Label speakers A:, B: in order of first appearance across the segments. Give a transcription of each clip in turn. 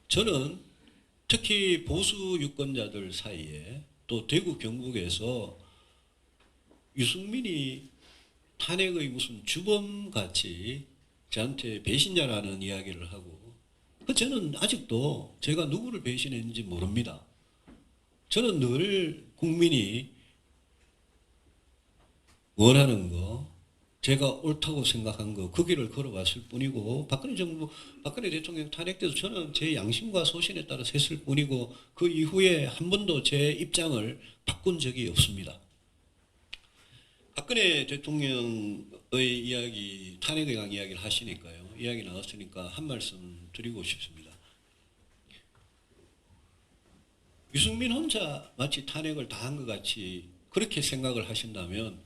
A: 저는 특히 보수 유권자들 사이에 또 대구 경북에서 유승민이 탄핵의 무슨 주범같이 저한테 배신자라는 이야기를 하고, 저는 아직도 제가 누구를 배신했는지 모릅니다. 저는 늘 국민이 원하는 거, 제가 옳다고 생각한 거, 그 길을 걸어왔을 뿐이고, 박근혜 대통령 탄핵 때도 저는 제 양심과 소신에 따라 섰을 뿐이고, 그 이후에 한 번도 제 입장을 바꾼 적이 없습니다. 박근혜 대통령의 이야기, 탄핵에 관한 이야기를 하시니까요. 이야기 나왔으니까 한 말씀 드리고 싶습니다. 유승민 혼자 마치 탄핵을 다 한 것 같이 그렇게 생각을 하신다면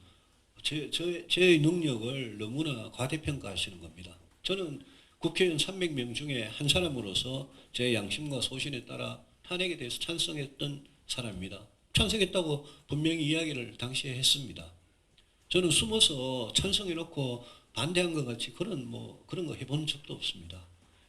A: 제 능력을 너무나 과대평가하시는 겁니다. 저는 국회의원 300명 중에 한 사람으로서 제 양심과 소신에 따라 탄핵에 대해서 찬성했던 사람입니다. 찬성했다고 분명히 이야기를 당시에 했습니다. 저는 숨어서 찬성해놓고 반대한 것 같이 그런 거 해본 적도 없습니다.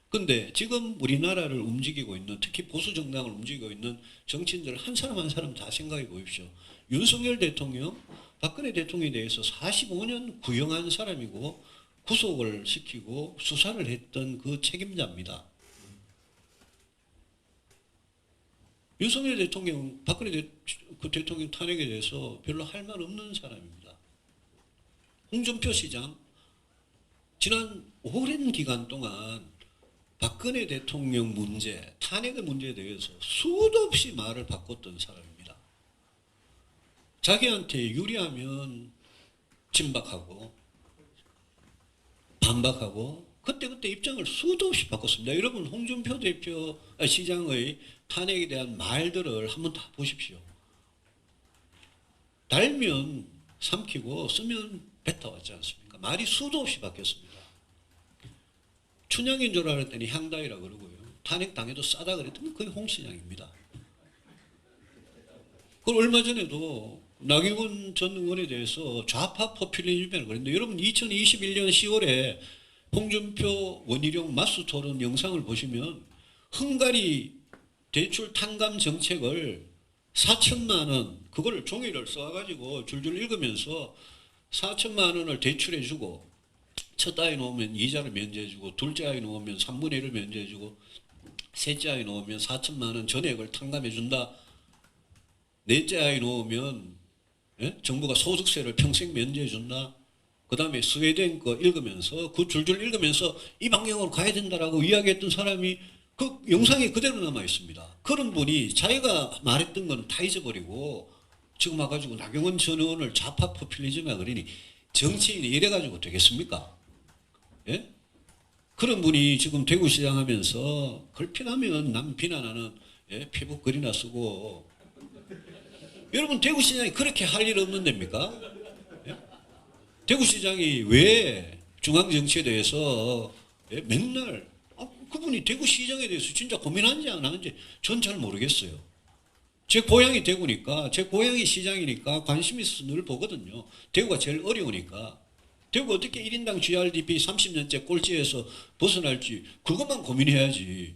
A: 근데 지금 우리나라를 움직이고 있는, 특히 보수 정당을 움직이고 있는 정치인들 한 사람 한 사람 다 생각해 보십시오. 윤석열 대통령, 박근혜 대통령에 대해서 45년 구형한 사람이고 구속을 시키고 수사를 했던 그 책임자입니다. 윤석열 대통령, 박근혜 대통령 탄핵에 대해서 별로 할 말 없는 사람입니다. 홍준표 시장, 지난 오랜 기간 동안 박근혜 대통령 문제, 탄핵의 문제에 대해서 수도 없이 말을 바꿨던 사람입니다. 자기한테 유리하면 진박하고 반박하고 그때그때 입장을 수도 없이 바꿨습니다. 여러분, 홍준표 시장의 탄핵에 대한 말들을 한번 다 보십시오. 달면 삼키고 쓰면 뱉어왔지 않습니까? 말이 수도 없이 바뀌었습니다. 춘향인 줄 알았더니 향다이라 그러고요. 탄핵 당해도 싸다 그랬더니 그게 홍 시장입니다. 그걸 얼마 전에도 나경원 전 의원에 대해서 좌파 포퓰리즘이라고 그랬는데, 여러분 2021년 10월에 홍준표 원희룡 맞수 토론 영상을 보시면 헝가리 대출 탕감 정책을 4천만 원, 그걸 종이를 써가지고 줄줄 읽으면서 4천만 원을 대출해주고, 첫 아이 놓으면 이자를 면제해주고, 둘째 아이 놓으면 3분의 1을 면제해주고, 셋째 아이 놓으면 4천만 원 전액을 탕감해준다. 넷째 아이 놓으면 정부가 소득세를 평생 면제해준다. 그 다음에 스웨덴 거 읽으면서, 그 줄줄 읽으면서 이 방향으로 가야 된다라고 이야기했던 사람이 그 영상에 그대로 남아 있습니다. 그런 분이 자기가 말했던 건 다 잊어버리고 지금 와가지고 나경원 전 의원을 좌파 포퓰리즘이라 그러니 정치인이 이래가지고 되겠습니까? 예? 그런 분이 지금 대구시장 하면서 걸핏하면 남 비난하는 페북 글이나 쓰고, 여러분 대구시장이 그렇게 할 일 없는 데입니까? 예? 대구시장이 왜 중앙정치에 대해서 맨날 그분이 대구시장에 대해서 진짜 고민하는지 안 하는지 전 잘 모르겠어요. 제 고향이 대구니까, 제 고향이 시장이니까 관심 있어서 늘 보거든요. 대구가 제일 어려우니까. 대구가 어떻게 1인당 GRDP 30년째 꼴찌에서 벗어날지 그것만 고민해야지.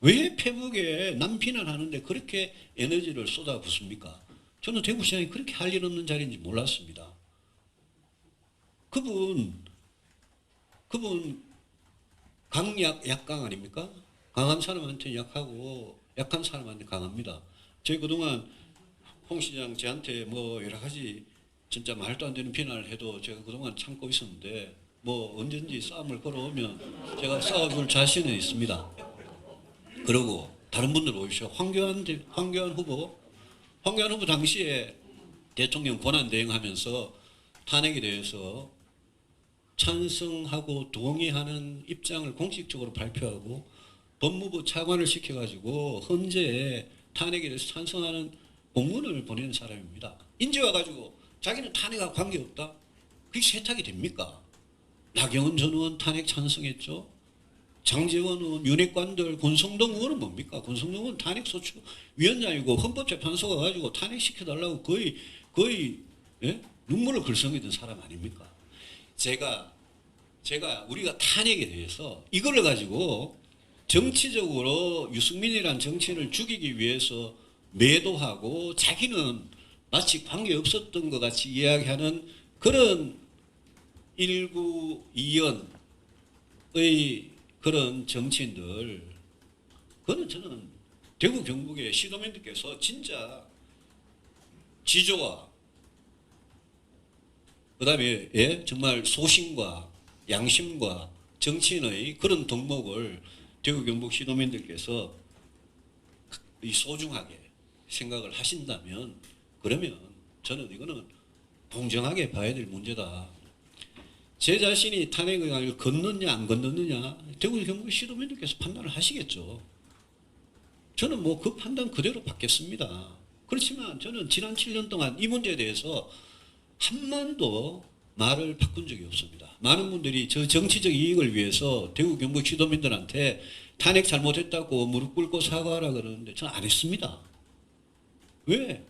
A: 왜 페북에 남 비난하는데 그렇게 에너지를 쏟아붓습니까? 저는 대구시장이 그렇게 할 일 없는 자리인지 몰랐습니다. 그분 강약 약강 아닙니까? 강한 사람한테 약하고 약한 사람한테 강합니다. 제가 그동안 홍 시장 저한테 여러 가지 진짜 말도 안 되는 비난을 해도 제가 그동안 참고 있었는데, 언제든지 싸움을 걸어오면 제가 싸워줄 자신은 있습니다. 그리고 다른 분들 보십시오. 황교안 후보 당시에 대통령 권한 대행하면서 탄핵에 대해서 찬성하고 동의하는 입장을 공식적으로 발표하고 법무부 차관을 시켜가지고 헌재에 탄핵에 대해서 찬성하는 공문을 보낸 사람입니다. 인제 와가지고 자기는 탄핵과 관계없다? 그게 세탁이 됩니까? 나경원 전 의원 탄핵 찬성했죠. 장제원 의원, 윤핵관들, 권성동 의원은 뭡니까? 권성동 의원 탄핵소추 위원장이고 헌법재판소가 가지고 탄핵시켜달라고 거의 눈물을 글썽이던 사람 아닙니까? 우리가 탄핵에 대해서 이걸 가지고 정치적으로 유승민이란 정치인을 죽이기 위해서 매도하고 자기는 마치 관계 없었던 것 같이 이야기하는 그런 일부 이연의 그런 정치인들, 그거는 저는 대구 경북의 시도민들께서 진짜 지조와 그다음에 예? 정말 소신과 양심과 정치인의 그런 덕목을 대구 경북 시도민들께서 이 소중하게 생각을 하신다면, 그러면 저는 이거는 공정하게 봐야 될 문제다. 제 자신이 탄핵 의안을 건넜냐 안 건넜느냐 대구 경북 시도민들께서 판단을 하시겠죠. 저는 뭐 그 판단 그대로 받겠습니다. 그렇지만 저는 지난 7년 동안 이 문제에 대해서 한마디도 말을 바꾼 적이 없습니다. 많은 분들이 저 정치적 이익을 위해서 대구 경북 시도민들한테 탄핵 잘못했다고 무릎 꿇고 사과하라 그러는데 저는 안 했습니다. 왜?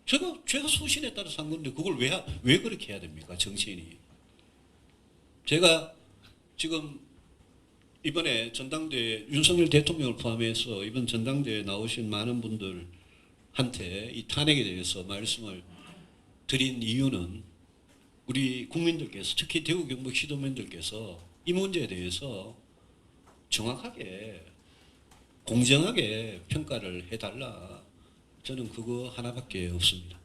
A: 제가 소신에 따라서 한 건데 그걸 왜 그렇게 해야 됩니까? 정치인이. 제가 지금 이번에 전당대회 윤석열 대통령을 포함해서 이번 전당대회에 나오신 많은 분들한테 이 탄핵에 대해서 말씀을 드린 이유는 우리 국민들께서, 특히 대구 경북 시도민들께서 이 문제에 대해서 정확하게 공정하게 평가를 해달라. 저는 그거 하나밖에 없습니다.